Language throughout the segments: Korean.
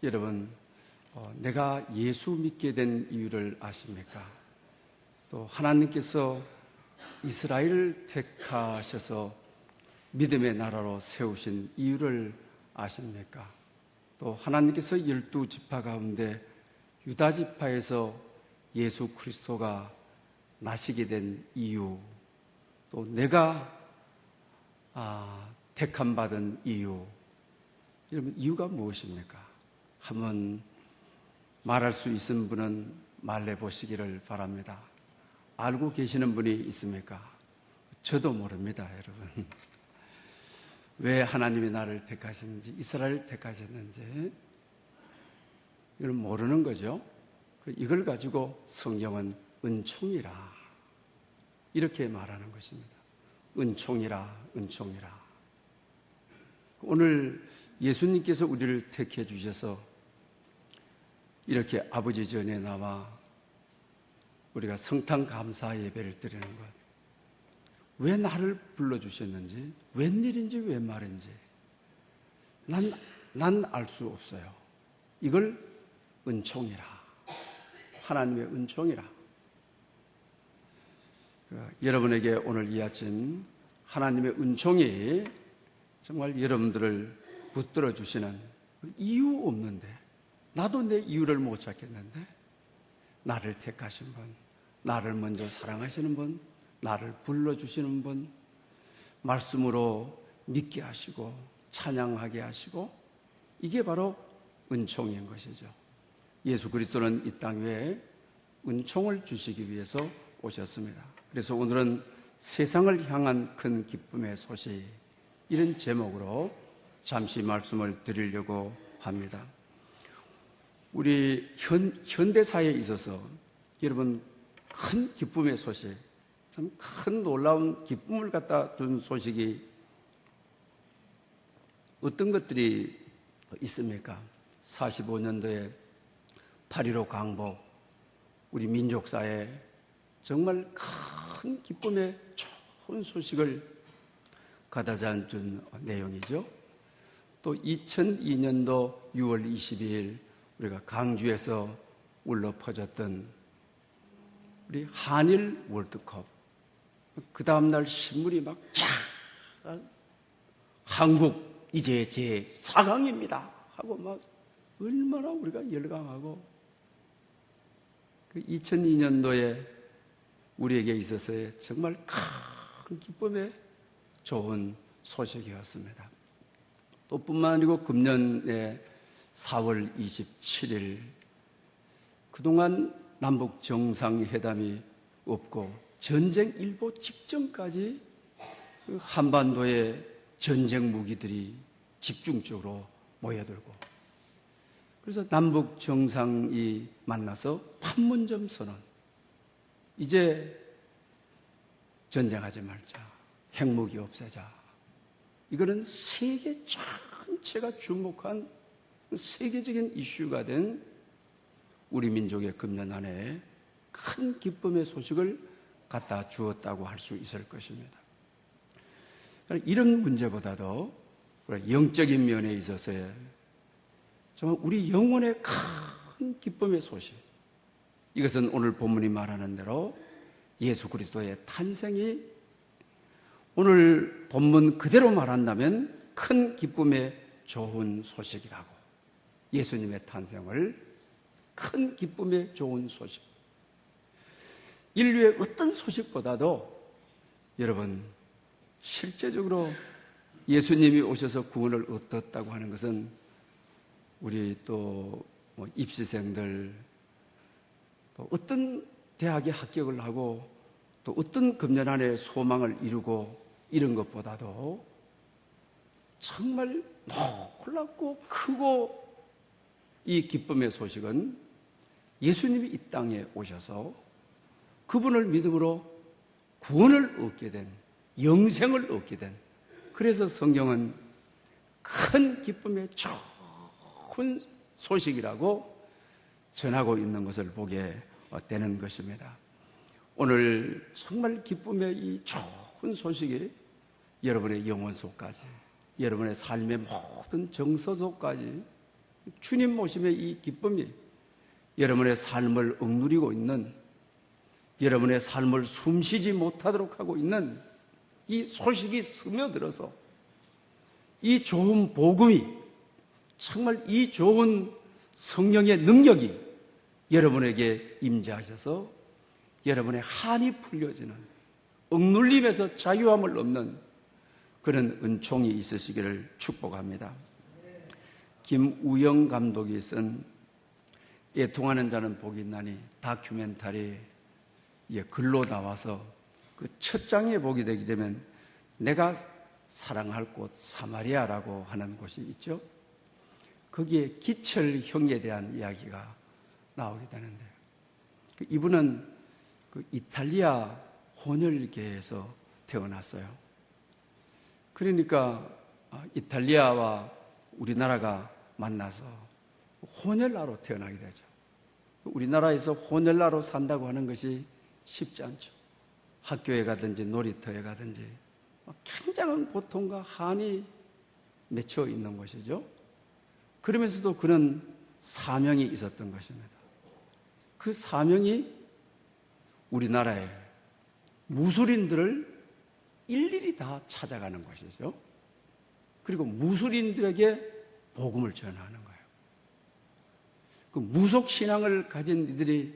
여러분, 내가 예수 믿게 된 이유를 아십니까? 또 하나님께서 이스라엘을 택하셔서 믿음의 나라로 세우신 이유를 아십니까? 또 하나님께서 12지파 가운데 유다 지파에서 예수 그리스도가 나시게 된 이유, 또 내가 택함받은 이유, 여러분 이유가 무엇입니까? 한번 말할 수 있는 분은 말해보시기를 바랍니다. 알고 계시는 분이 있습니까? 저도 모릅니다, 여러분. 왜 하나님이 나를 택하셨는지, 이스라엘을 택하셨는지 이걸 모르는 거죠. 이걸 가지고 성경은 은총이라 이렇게 말하는 것입니다. 은총이라, 은총이라. 오늘 예수님께서 우리를 택해 주셔서 이렇게 아버지 전에 나와 우리가 성탄 감사 예배를 드리는 것, 왜 나를 불러주셨는지, 웬일인지 웬 말인지 난 알 수 없어요. 이걸 은총이라, 하나님의 은총이라. 여러분에게 오늘 이 아침 하나님의 은총이 정말 여러분들을 붙들어 주시는, 이유 없는데, 나도 내 이유를 못 찾겠는데 나를 택하신 분, 나를 먼저 사랑하시는 분, 나를 불러주시는 분, 말씀으로 믿게 하시고 찬양하게 하시고, 이게 바로 은총인 것이죠. 예수 그리스도는 이 땅 위에 은총을 주시기 위해서 오셨습니다. 그래서 오늘은 세상을 향한 큰 기쁨의 소식, 이런 제목으로 잠시 말씀을 드리려고 합니다. 우리 현대사에 있어서 여러분 큰 기쁨의 소식, 참 큰 놀라운 기쁨을 갖다 준 소식이 어떤 것들이 있습니까? 45년도에 8.15 강복, 우리 민족사에 정말 큰 기쁨의 좋은 소식을 가다자 준 내용이죠. 또 2002년도 6월 22일 우리가 강주에서 울려 퍼졌던 우리 한일 월드컵, 그 다음날 신문이 막 한국 이제 제4강입니다 하고 막 얼마나 우리가 열광하고, 그 2002년도에 우리에게 있어서의 정말 큰 기쁨의 좋은 소식이었습니다. 또 뿐만 아니고 금년에 4월 27일, 그동안 남북 정상회담이 없고 전쟁 일보 직전까지 한반도에 전쟁 무기들이 집중적으로 모여들고, 그래서 남북 정상이 만나서 판문점 선언, 이제 전쟁하지 말자, 핵무기 없애자. 이거는 세계 전체가 주목한 세계적인 이슈가 된 우리 민족의 금년 한 해에 큰 기쁨의 소식을 갖다 주었다고 할 수 있을 것입니다. 이런 문제보다도 영적인 면에 있어서의 정말 우리 영혼의 큰 기쁨의 소식, 이것은 오늘 본문이 말하는 대로 예수 그리스도의 탄생이, 오늘 본문 그대로 말한다면 큰 기쁨의 좋은 소식이라고, 예수님의 탄생을 큰 기쁨의 좋은 소식. 인류의 어떤 소식보다도 여러분, 실제적으로 예수님이 오셔서 구원을 얻었다고 하는 것은 우리 또 입시생들, 또 어떤 대학에 합격을 하고 또 어떤 금년 안에 소망을 이루고 이런 것보다도 정말 놀랍고 크고, 이 기쁨의 소식은 예수님이 이 땅에 오셔서 그분을 믿음으로 구원을 얻게 된, 영생을 얻게 된, 그래서 성경은 큰 기쁨의 좋은 소식이라고 전하고 있는 것을 보게 되는 것입니다. 오늘 정말 기쁨의 이 좋은 소식이 여러분의 영혼 속까지, 여러분의 삶의 모든 정서 속까지 주님 모심의 이 기쁨이 여러분의 삶을 억누리고 있는, 여러분의 삶을 숨쉬지 못하도록 하고 있는 이 소식이 스며들어서 이 좋은 복음이, 정말 이 좋은 성령의 능력이 여러분에게 임재하셔서 여러분의 한이 풀려지는, 억눌림에서 자유함을 얻는 그런 은총이 있으시기를 축복합니다. 김우영 감독이 쓴 애통하는 자는 복이 있나니 다큐멘터리 글로 나와서 그 첫 장에 보게 되게 되면 내가 사랑할 곳 사마리아라고 하는 곳이 있죠. 거기에 기철 형에 대한 이야기가 나오게 되는데, 이분은 그 이탈리아 혼혈계에서 태어났어요. 그러니까 이탈리아와 우리나라가 만나서 혼혈라로 태어나게 되죠. 우리나라에서 혼혈라로 산다고 하는 것이 쉽지 않죠. 학교에 가든지 놀이터에 가든지 굉장한 고통과 한이 맺혀 있는 것이죠. 그러면서도 그는 사명이 있었던 것입니다. 그 사명이 우리나라에 무술인들을 일일이 다 찾아가는 것이죠. 그리고 무술인들에게 복음을 전하는 거예요. 그 무속신앙을 가진 이들이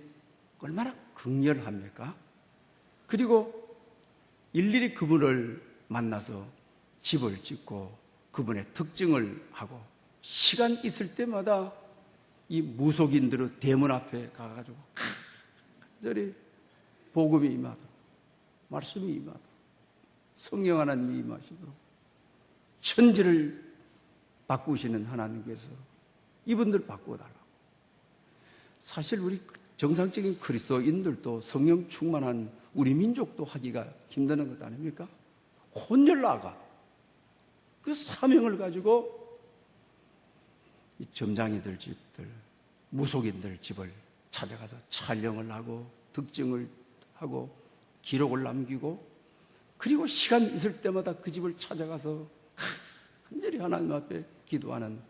얼마나 극렬합니까? 그리고 일일이 그분을 만나서 집을 짓고 그분의 특징을 하고 시간 있을 때마다 이 무속인들의 대문 앞에 가가지고 간절히 복음이 임하도록, 말씀이 임하도록, 성령 하나님이 임하시도록 천지를 바꾸시는 하나님께서 이분들 바꾸어달라고. 사실 우리 정상적인 그리스도인들도 성령 충만한 우리 민족도 하기가 힘드는 것 아닙니까? 혼혈라가 그 사명을 가지고 이 점장이들 집들, 무속인들 집을 찾아가서 촬영을 하고 특징을 하고 기록을 남기고, 그리고 시간 있을 때마다 그 집을 찾아가서 간절히 하나님 앞에 기도하는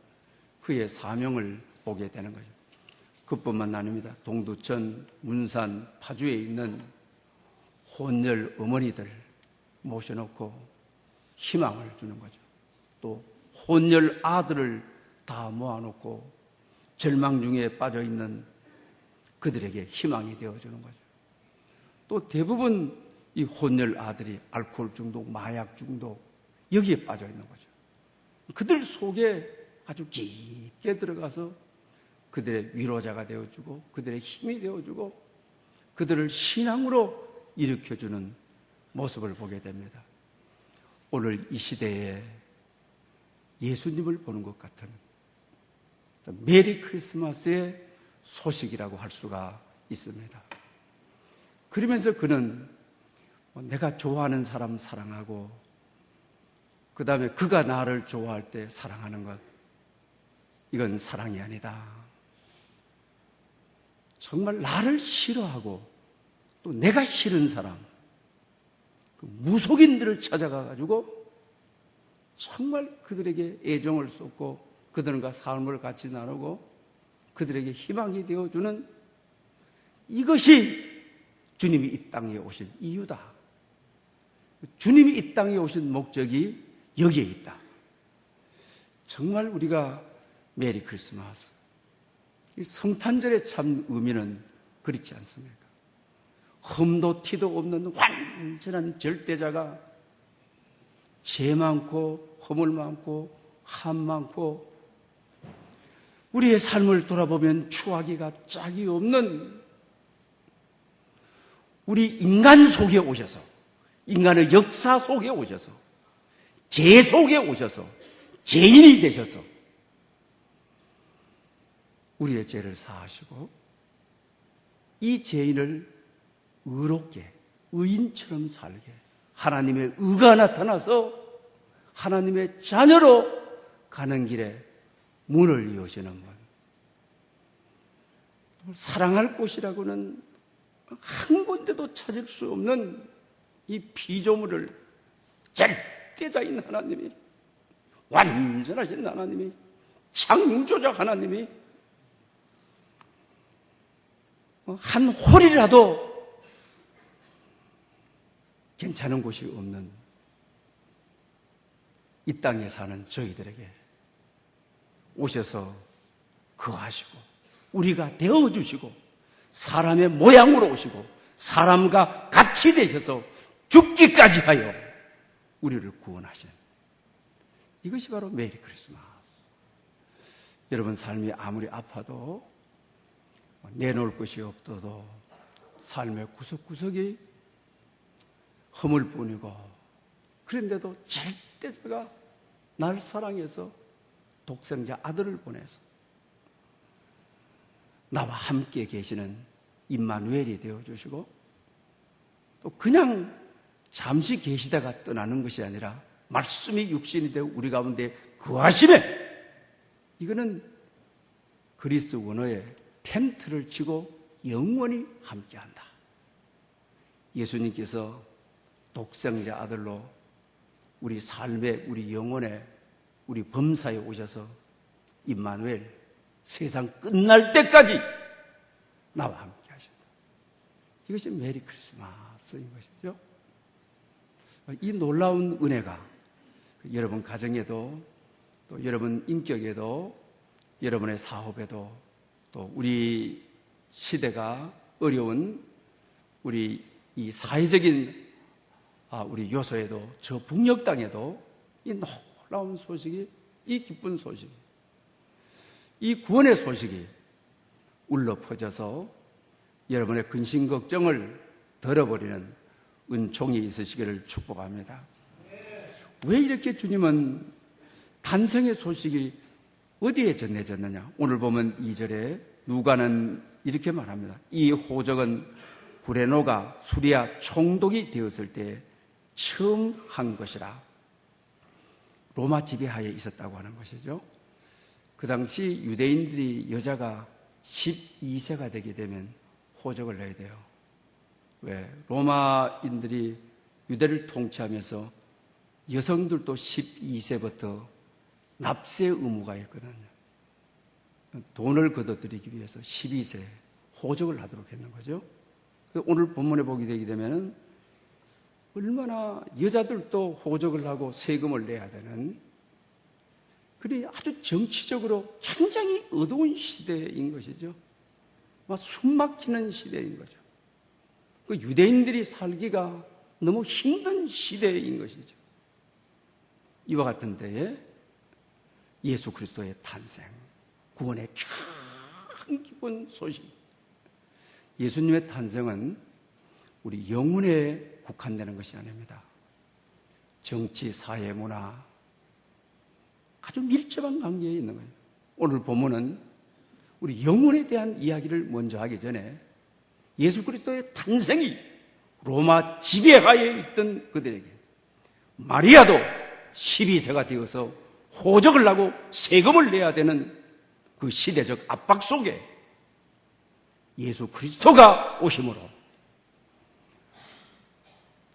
그의 사명을 보게 되는 거죠. 그뿐만 아닙니다. 동두천, 문산, 파주에 있는 혼혈 어머니들 모셔놓고 희망을 주는 거죠. 또 혼혈 아들을 다 모아놓고 절망 중에 빠져있는 그들에게 희망이 되어주는 거죠. 또 대부분 이 혼혈 아들이 알코올 중독, 마약 중독 여기에 빠져있는 거죠. 그들 속에 아주 깊게 들어가서 그들의 위로자가 되어주고 그들의 힘이 되어주고 그들을 신앙으로 일으켜주는 모습을 보게 됩니다. 오늘 이 시대에 예수님을 보는 것 같은 메리 크리스마스의 소식이라고 할 수가 있습니다. 그러면서 그는 내가 좋아하는 사람 사랑하고 그 다음에 그가 나를 좋아할 때 사랑하는 것, 이건 사랑이 아니다. 정말 나를 싫어하고 또 내가 싫은 사람, 그 무속인들을 찾아가가지고 정말 그들에게 애정을 쏟고 그들과 삶을 같이 나누고 그들에게 희망이 되어주는, 이것이 주님이 이 땅에 오신 이유다. 주님이 이 땅에 오신 목적이 여기에 있다. 정말 우리가 메리 크리스마스, 이 성탄절의 참 의미는 그렇지 않습니까? 흠도 티도 없는 완전한 절대자가 죄 많고 허물 많고 함 많고 우리의 삶을 돌아보면 추하기가 짝이 없는 우리 인간 속에 오셔서, 인간의 역사 속에 오셔서, 죄 속에 오셔서 죄인이 되셔서 우리의 죄를 사하시고 이 죄인을 의롭게 의인처럼 살게 하나님의 의가 나타나서 하나님의 자녀로 가는 길에 문을 여시는 분, 사랑할 곳이라고는 한 군데도 찾을 수 없는 이 피조물을 절대자인 하나님이, 완전하신 하나님이 창조자 하나님이 한 홀이라도 괜찮은 곳이 없는 이 땅에 사는 저희들에게 오셔서 거하시고 우리가 되어주시고 사람의 모양으로 오시고 사람과 같이 되셔서 죽기까지 하여 우리를 구원하시는 이것이 바로 메리 크리스마스. 여러분 삶이 아무리 아파도 내놓을 것이 없어도 삶의 구석구석이 허물 뿐이고 그런데도 절대자가 날 사랑해서 독생자 아들을 보내서 나와 함께 계시는 임마누엘이 되어주시고 또 그냥 잠시 계시다가 떠나는 것이 아니라 말씀이 육신이 되어 우리 가운데 거하심에 이거는 그리스 원어에 텐트를 치고 영원히 함께한다. 예수님께서 독생자 아들로 우리 삶에 우리 영혼에 우리 범사에 오셔서 임마누엘 세상 끝날 때까지 나와 함께 하신다. 이것이 메리 크리스마스인 것이죠. 이 놀라운 은혜가 여러분 가정에도 또 여러분 인격에도 여러분의 사업에도 또 우리 시대가 어려운 우리 이 사회적인 우리 요소에도 저 북녘 땅에도 이 놀라운 소식이 이 기쁜 소식 이 구원의 소식이 울려 퍼져서 여러분의 근심 걱정을 덜어버리는 은총이 있으시기를 축복합니다. 왜 이렇게 주님은 탄생의 소식이 어디에 전해졌느냐? 오늘 보면 2절에 누가는 이렇게 말합니다. 이 호적은 구레노가 수리아 총독이 되었을 때 처음 한 것이라. 로마 지배하에 있었다고 하는 것이죠. 그 당시 유대인들이 여자가 12세가 되게 되면 호적을 내야 돼요. 왜? 로마인들이 유대를 통치하면서 여성들도 12세부터 납세 의무가 있거든요. 돈을 걷어들이기 위해서 12세 호적을 하도록 했는 거죠. 오늘 본문에 보게 되게 되면 얼마나 여자들도 호적을 하고 세금을 내야 되는 그리 아주 정치적으로 굉장히 어두운 시대인 것이죠. 막 숨막히는 시대인 거죠. 그 유대인들이 살기가 너무 힘든 시대인 것이죠. 이와 같은 때에 예수 그리스도의 탄생, 구원의 큰 기쁜 소식. 예수님의 탄생은 우리 영혼에 국한되는 것이 아닙니다. 정치, 사회, 문화 아주 밀접한 관계에 있는 거예요. 오늘 본문은 우리 영혼에 대한 이야기를 먼저 하기 전에 예수 그리스도의 탄생이 로마 지배하에 있던 그들에게 마리아도 12세가 되어서 호적을 하고 세금을 내야 되는 그 시대적 압박 속에 예수 그리스도가 오심으로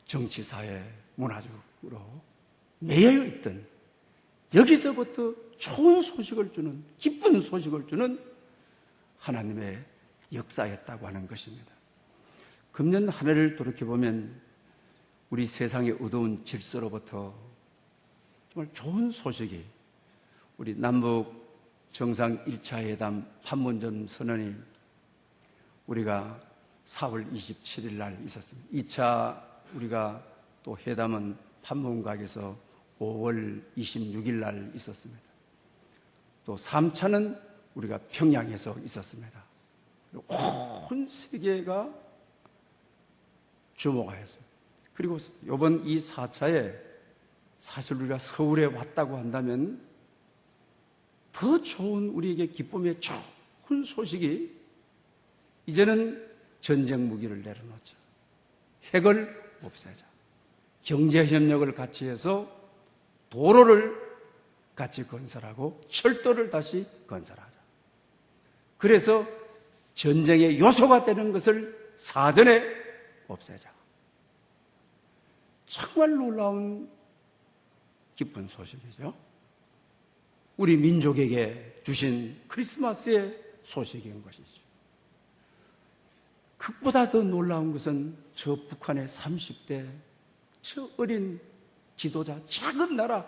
정치, 사회, 문화적으로 매여 있던 여기서부터 좋은 소식을 주는 기쁜 소식을 주는 하나님의 역사였다고 하는 것입니다. 금년 한 해를 돌이켜보면 우리 세상의 어두운 질서로부터 정말 좋은 소식이 우리 남북 정상 1차 회담 판문점 선언이 우리가 4월 27일 날 있었습니다. 2차 우리가 또 회담은 판문각에서 5월 26일 날 있었습니다. 또 3차는 우리가 평양에서 있었습니다. 온 세계가 주목하였습니다. 그리고 이번 이 4차에 사실 우리가 서울에 왔다고 한다면 더 좋은 우리에게 기쁨의 좋은 소식이 이제는 전쟁 무기를 내려놓자. 핵을 없애자. 경제협력을 같이 해서 도로를 같이 건설하고 철도를 다시 건설하자. 그래서 전쟁의 요소가 되는 것을 사전에 없애자. 정말 놀라운 기쁜 소식이죠. 우리 민족에게 주신 크리스마스의 소식인 것이죠. 그보다 더 놀라운 것은 저 북한의 30대 저 어린 지도자, 작은 나라,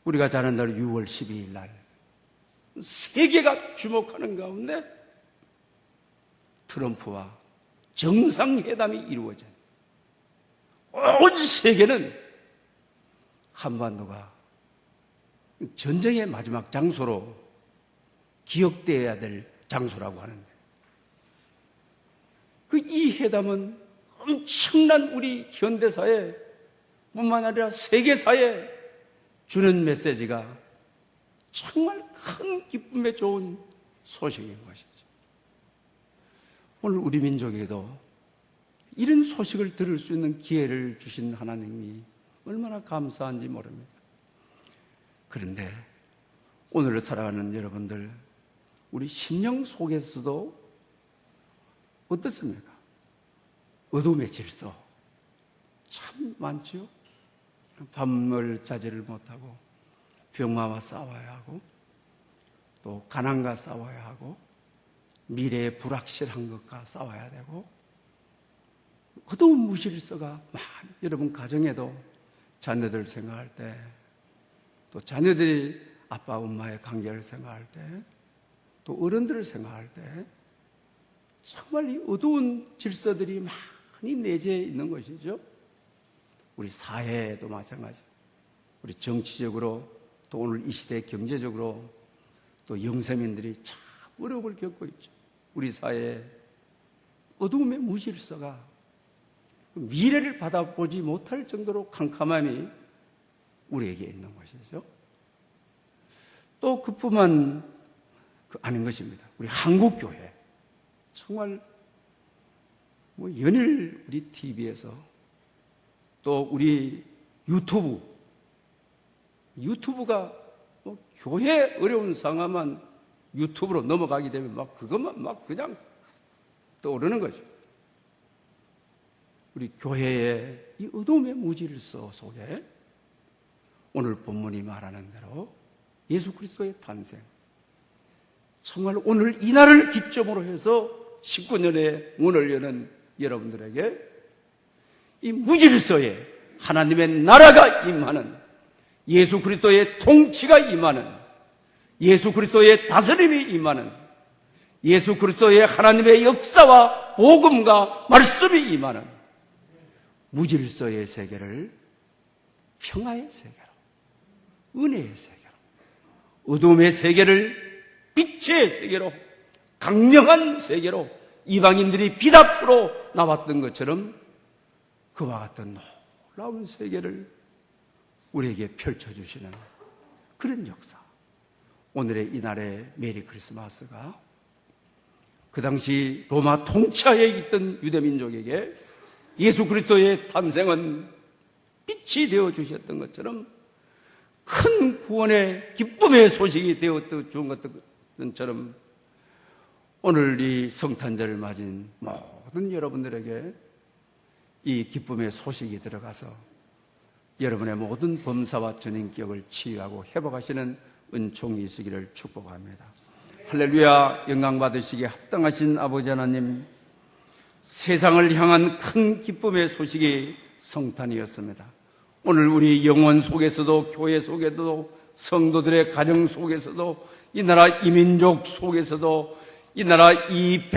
우리가 잘 아는 날 6월 12일 날 세계가 주목하는 가운데 트럼프와 정상회담이 이루어진, 온 세계는 한반도가 전쟁의 마지막 장소로 기억되어야 될 장소라고 하는데, 이 회담은 엄청난 우리 현대사회 뿐만 아니라 세계사에 주는 메시지가 정말 큰 기쁨에 좋은 소식인 것이죠. 오늘 우리 민족에도 이런 소식을 들을 수 있는 기회를 주신 하나님이 얼마나 감사한지 모릅니다. 그런데 오늘을 살아가는 여러분들, 우리 심령 속에서도 어떻습니까? 어둠의 질서 참 많죠. 밤을 자제를 못하고 병마와 싸워야 하고, 또 가난과 싸워야 하고, 미래의 불확실한 것과 싸워야 되고, 어두운 무질서가 많이, 여러분 가정에도 자녀들 생각할 때, 또 자녀들이 아빠 엄마의 관계를 생각할 때, 또 어른들을 생각할 때 정말 이 어두운 질서들이 많이 내재해 있는 것이죠. 우리 사회에도 마찬가지, 우리 정치적으로, 또 오늘 이 시대 경제적으로, 또 영세민들이 참 어려움을 겪고 있죠. 우리 사회에 어두움의 무질서가 미래를 받아보지 못할 정도로 캄캄함이 우리에게 있는 것이죠. 또 그뿐만 아닌 것입니다. 우리 한국교회 정말 연일 우리 TV에서, 또 우리 유튜브가 교회 어려운 상황만 유튜브로 넘어가게 되면 그것만 그냥 떠오르는 거죠. 우리 교회의 이 어둠의 무질서 속에 오늘 본문이 말하는 대로 예수 그리스도의 탄생, 정말 오늘 이 날을 기점으로 해서 19년의 문을 여는 여러분들에게 이 무질서에 하나님의 나라가 임하는, 예수 그리스도의 통치가 임하는, 예수 그리스도의 다스림이 임하는, 예수 그리스도의 하나님의 역사와 복음과 말씀이 임하는 무질서의 세계를 평화의 세계로, 은혜의 세계로, 어둠의 세계를 빛의 세계로, 강력한 세계로 이방인들이 빛 앞으로 나왔던 것처럼 그와 같은 놀라운 세계를 우리에게 펼쳐주시는 그런 역사. 오늘의 이날의 메리 크리스마스가 그 당시 로마 통치하에 있던 유대민족에게 예수 그리스도의 탄생은 빛이 되어주셨던 것처럼, 큰 구원의 기쁨의 소식이 되었던 것처럼, 오늘 이 성탄절을 맞은 모든 여러분들에게 이 기쁨의 소식이 들어가서 여러분의 모든 범사와 전인격을 치유하고 회복하시는 은총이 있으기를 축복합니다. 할렐루야. 영광 받으시기에 합당하신 아버지 하나님, 세상을 향한 큰 기쁨의 소식이 성탄이었습니다. 오늘 우리 영혼 속에서도, 교회 속에서도, 성도들의 가정 속에서도, 이 나라 이민족 속에서도, 이 나라 이